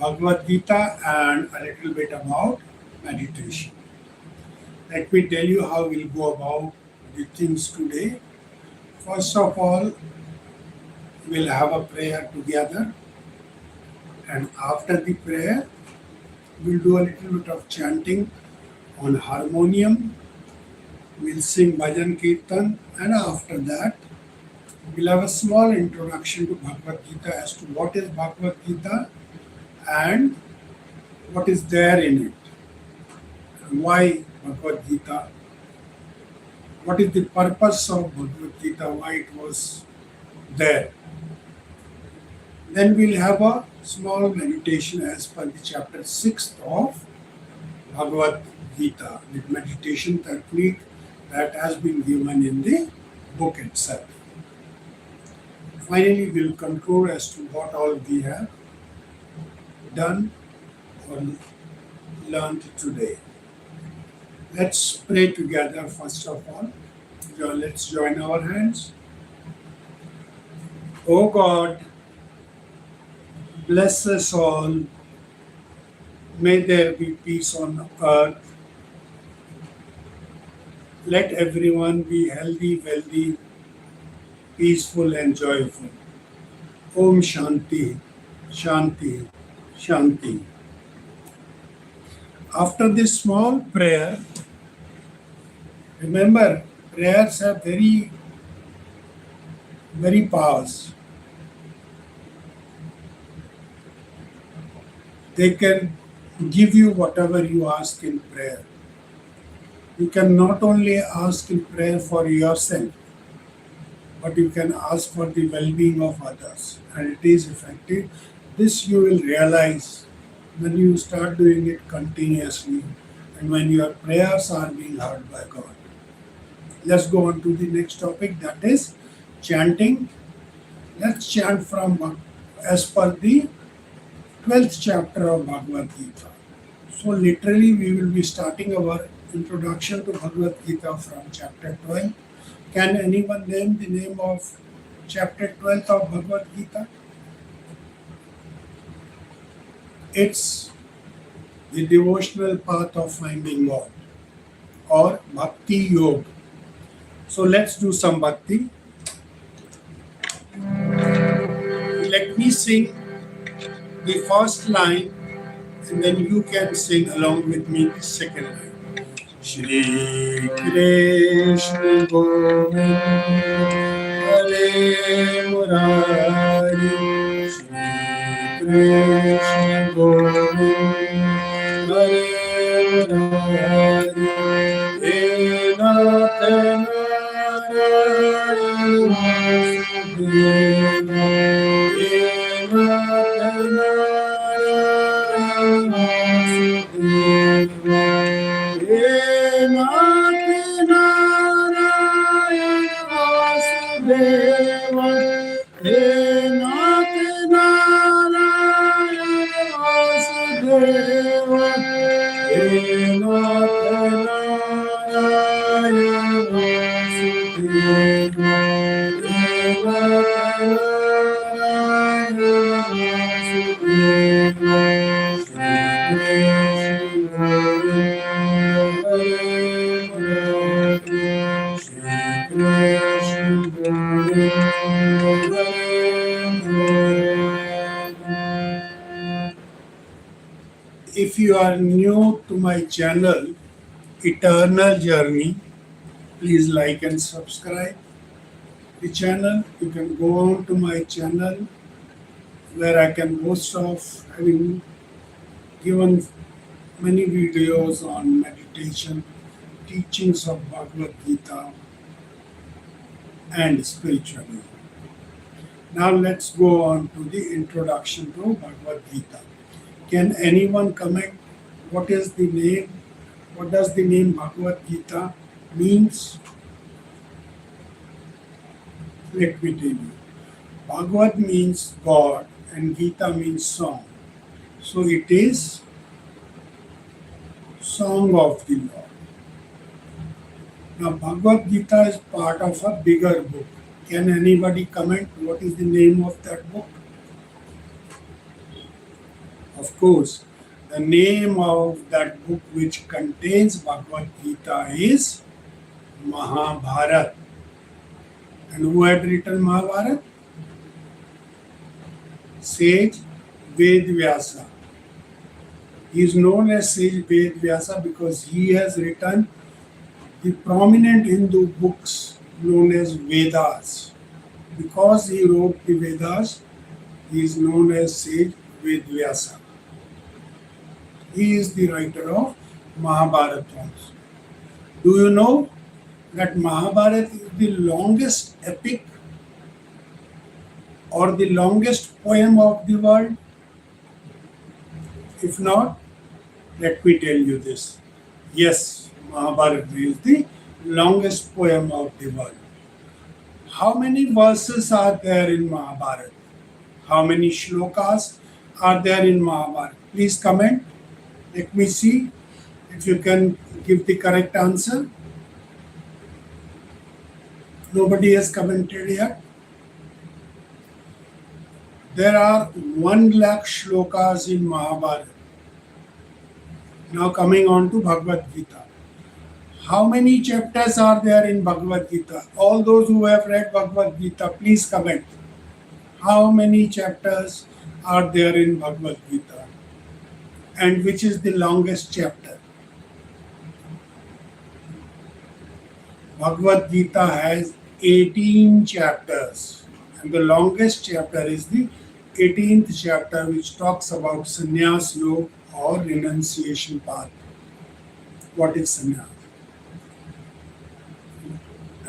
Bhagavad Gita and a little bit about meditation. Let me tell you how we'll go about the things today. First of all, we'll have a prayer together, and after the prayer, we'll do a little bit of chanting on harmonium. We'll sing bhajan kirtan, and after that, we'll have a small introduction to Bhagavad Gita as to what is Bhagavad Gita and what is there in it, and why Bhagavad Gita, what is the purpose of Bhagavad Gita, why it was there. Then we'll have a small meditation as per the chapter 6 of Bhagavad Gita, the meditation technique that has been given in the book itself. Finally, we'll conclude as to what all we have done or learned today. Let's pray together first of all. Let's join our hands. O God, bless us all. May there be peace on earth. Let everyone be healthy, wealthy, peaceful and joyful. Om Shanti, Shanti, Shanti. After this small prayer, remember, prayers have very powers. They can give you whatever you ask in prayer. You can not only ask in prayer for yourself, but you can ask for the well-being of others, and it is effective. This you will realize when you start doing it continuously and when your prayers are being heard by God. Let's go on to the next topic, that is chanting. Let's chant from as per the 12th chapter of Bhagavad Gita. So literally we will be starting our introduction to Bhagavad Gita from chapter 12. Can anyone name the name of chapter 12 of Bhagavad Gita? It's the devotional path of finding God, or Bhakti Yoga. So let's do some Bhakti. Let me sing the first line, and then you can sing along with me the second line. Shri Krishna Govinda Hare Murari, Shri Krishna Govinda Hare Murari, He Nath Narayana Vasudeva, He Nath Narayana If you are new to my channel, Eternal Journey, please like and subscribe the channel. You can go on to my channel where I can boast of having given many videos on meditation, teachings of Bhagavad Gita and spirituality. Now let's go on to the introduction to Bhagavad Gita. Can anyone comment what is the name? What does the name Bhagavad Gita means? Let me tell you. Bhagavad means God and Gita means song. So it is song of the Lord. Now Bhagavad Gita is part of a bigger book. Can anybody comment what is the name of that book? Of course, the name of that book which contains Bhagavad Gita is Mahabharata. And who had written Mahabharata? Sage Vedvyasa. He is known as Sage Vedvyasa because he has written the prominent Hindu books known as Vedas. Because he wrote the Vedas, he is known as Sage Vedvyasa. He is the writer of Mahabharata also. Do you know that Mahabharata is the longest epic or the longest poem of the world? If not, let me tell you this. Yes, Mahabharata is the longest poem of the world. How many verses are there in Mahabharata? How many shlokas are there in Mahabharata? Please comment. Let me see if you can give the correct answer. Nobody has commented yet. There are 1 lakh shlokas in Mahabharata. Now coming on to Bhagavad Gita. How many chapters are there in Bhagavad Gita? All those who have read Bhagavad Gita, please comment. How many chapters are there in Bhagavad Gita? And which is the longest chapter? Bhagavad Gita has 18 chapters. And the longest chapter is the 18th chapter, which talks about sannyas yoga or renunciation path. What is sannyas?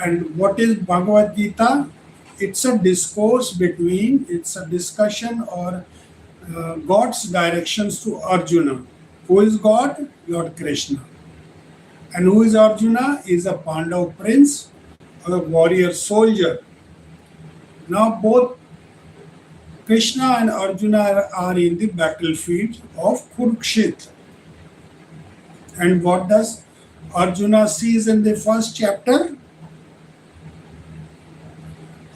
And what is Bhagavad Gita? It's a discourse it's a discussion or God's directions to Arjuna. Who is God? Lord Krishna. And who is Arjuna? Is a Pandav prince or a warrior soldier. Now both Krishna and Arjuna are in the battlefield of Kurukshetra. And what does Arjuna sees in the first chapter?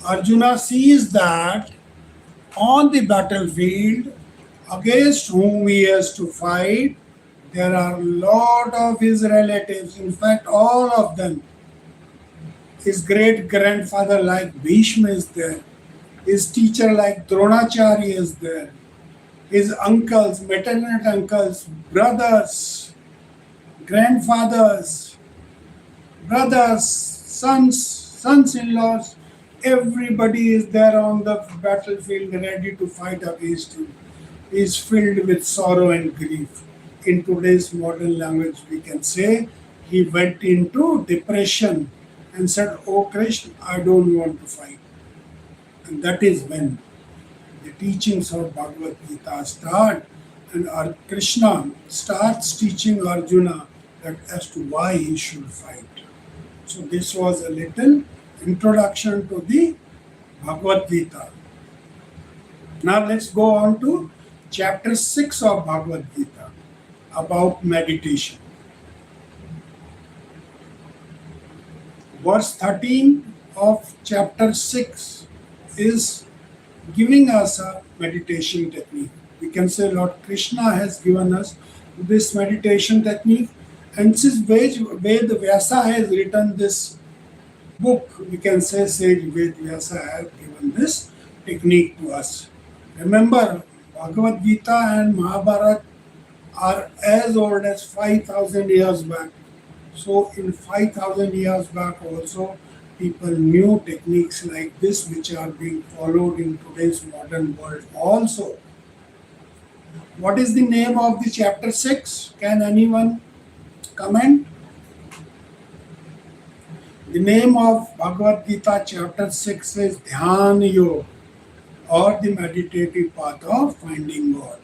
Arjuna sees that on the battlefield against whom he has to fight, there are a lot of his relatives, in fact all of them. His great-grandfather like Bhishma is there. His teacher like Dronacharya is there. His uncles, maternal uncles, brothers, grandfathers, brothers, sons-in-laws, everybody is there on the battlefield ready to fight against him. He is filled with sorrow and grief. In today's modern language, we can say he went into depression and said, "Oh Krishna, I don't want to fight." And that is when the teachings of Bhagavad Gita start, and Krishna starts teaching Arjuna that as to why he should fight. So this was a little introduction to the Bhagavad Gita. Now let's go on to chapter 6 of Bhagavad Gita about meditation. Verse 13 of chapter 6 is giving us a meditation technique. We can say Lord Krishna has given us this meditation technique, and since Ved Vyasa has written this book, we can say Sage Ved Vyasa has given this technique to us. Remember, Bhagavad Gita and Mahabharata are as old as 5,000 years back. So in 5,000 years back also, people knew techniques like this which are being followed in today's modern world also. What is the name of the chapter 6? Can anyone comment? The name of Bhagavad Gita chapter 6 is Dhyan Yoga, or the meditative path of finding God.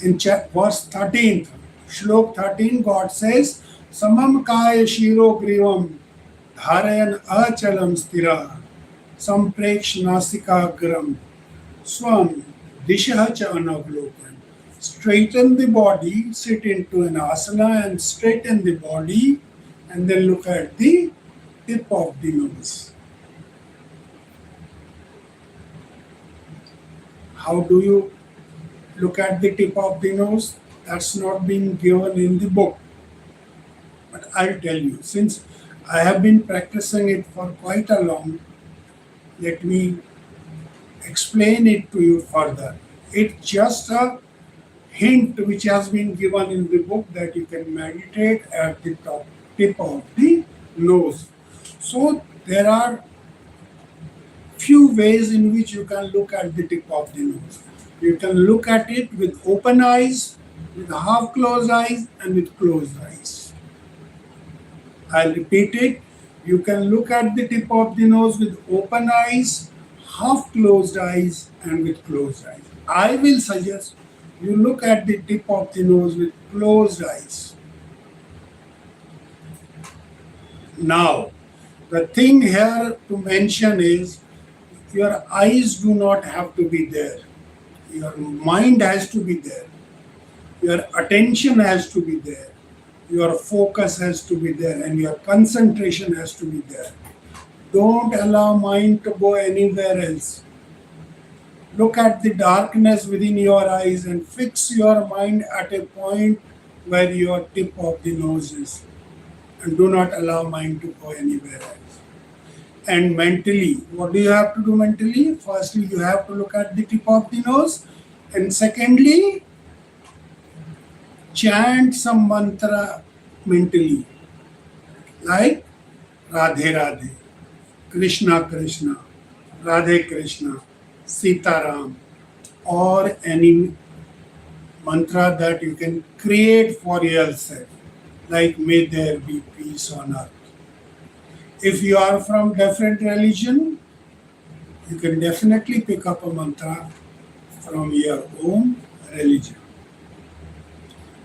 In verse 13, Shlok 13, God says, Samam kaya shiro grivam dharayan achalam stira sampreksh nasika gram swam disha cha anavlokan. Straighten the body, sit into an asana and straighten the body, and then look at the tip of the nose. How do you look at the tip of the nose? That's not being given in the book. But I'll tell you, since I have been practicing it for quite a long, let me explain it to you further. It's just a hint which has been given in the book that you can meditate at the tip of the nose. So there are few ways in which you can look at the tip of the nose. You can look at it with open eyes, with half closed eyes, and with closed eyes. I'll repeat it. You can look at the tip of the nose with open eyes, half closed eyes, and with closed eyes. I will suggest you look at the tip of the nose with closed eyes. Now, the thing here to mention is your eyes do not have to be there. Your mind has to be there. Your attention has to be there. Your focus has to be there, and your concentration has to be there. Don't allow mind to go anywhere else. Look at the darkness within your eyes and fix your mind at a point where your tip of the nose is. And do not allow mind to go anywhere else. And mentally, what do you have to do mentally? Firstly, you have to look at the tip of the nose. And secondly, chant some mantra mentally. Like Radhe Radhe, Krishna Krishna, Radhe Krishna, Sita Ram, or any mantra that you can create for yourself, like may there be peace on earth. If you are from different religion, you can definitely pick up a mantra from your own religion.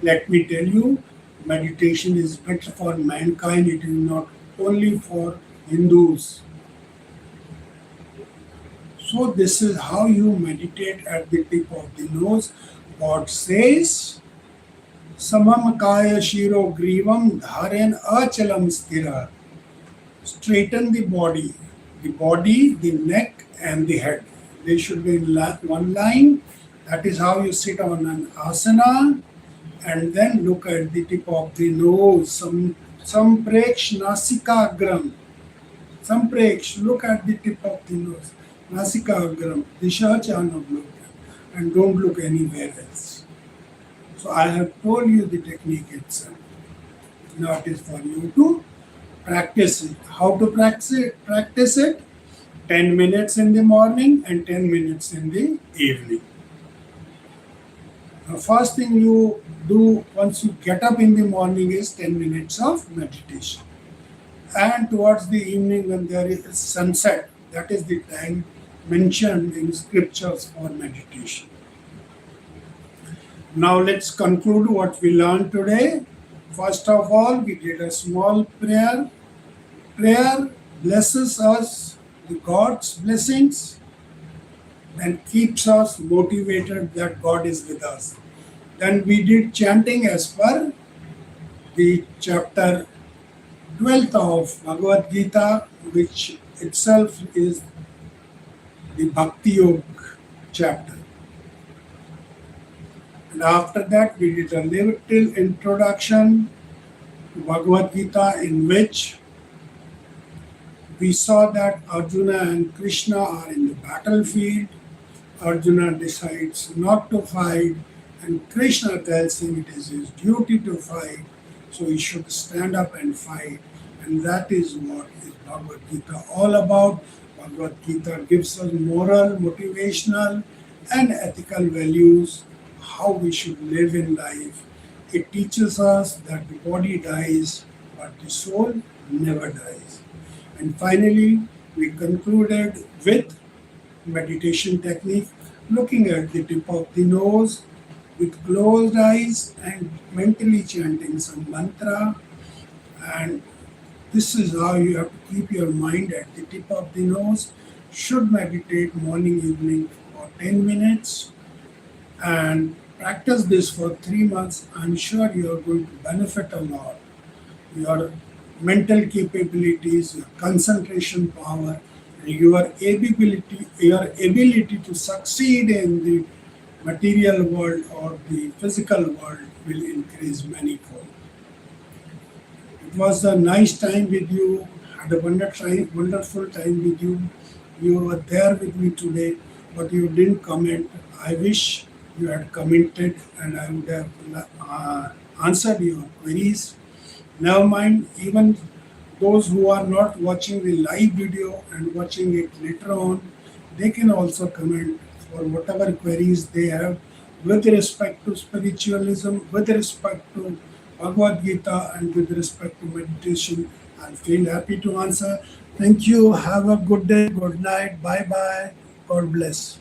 Let me tell you, meditation is better for mankind. It is not only for Hindus. So this is how you meditate at the tip of the nose. God says, Samam kaya shiro grivam dharen achalam stira. Straighten the body, the neck and the head. They should be in one line. That is how you sit on an asana. And then look at the tip of the nose. Sampreksh nasikagram. Sampreksh, look at the tip of the nose. Nasikagram, Disha Chanavlokan. And don't look anywhere else. So I have told you the technique itself. Now it is for you to practice it. How to practice it? 10 minutes in the morning and 10 minutes in the evening. The first thing you do once you get up in the morning is 10 minutes of meditation. And towards the evening when there is sunset, that is the time mentioned in scriptures for meditation. Now let's conclude what we learned today. First of all, we did a small prayer. Prayer blesses us with God's blessings and keeps us motivated that God is with us. Then we did chanting as per the chapter 12th of Bhagwad Gita, which itself is the Bhakti Yoga chapter. And after that, we did a little introduction to Bhagavad Gita in which we saw that Arjuna and Krishna are in the battlefield. Arjuna decides not to fight, and Krishna tells him it is his duty to fight, so he should stand up and fight. And that is what is Bhagavad Gita all about. Bhagavad Gita gives us moral, motivational, and ethical values, how we should live in life. It teaches us that the body dies, but the soul never dies. And finally, we concluded with meditation technique, looking at the tip of the nose with closed eyes and mentally chanting some mantra. And this is how you have to keep your mind at the tip of the nose. Should meditate morning, evening for 10 minutes and practice this for 3 months. I'm sure you are going to benefit a lot. Your mental capabilities, your concentration power, your ability to succeed in the material world or the physical world will increase manifold. It was a nice time with you. Had a wonderful time with you. You were there with me today, but you didn't comment. I wish you had commented, and I would have answered your queries. Never mind, even those who are not watching the live video and watching it later on, they can also comment for whatever queries they have with respect to spiritualism, with respect to Bhagwad Gita, and with respect to meditation. I'll feel happy to answer. Thank you. Have a good day. Good night. Bye bye. God bless.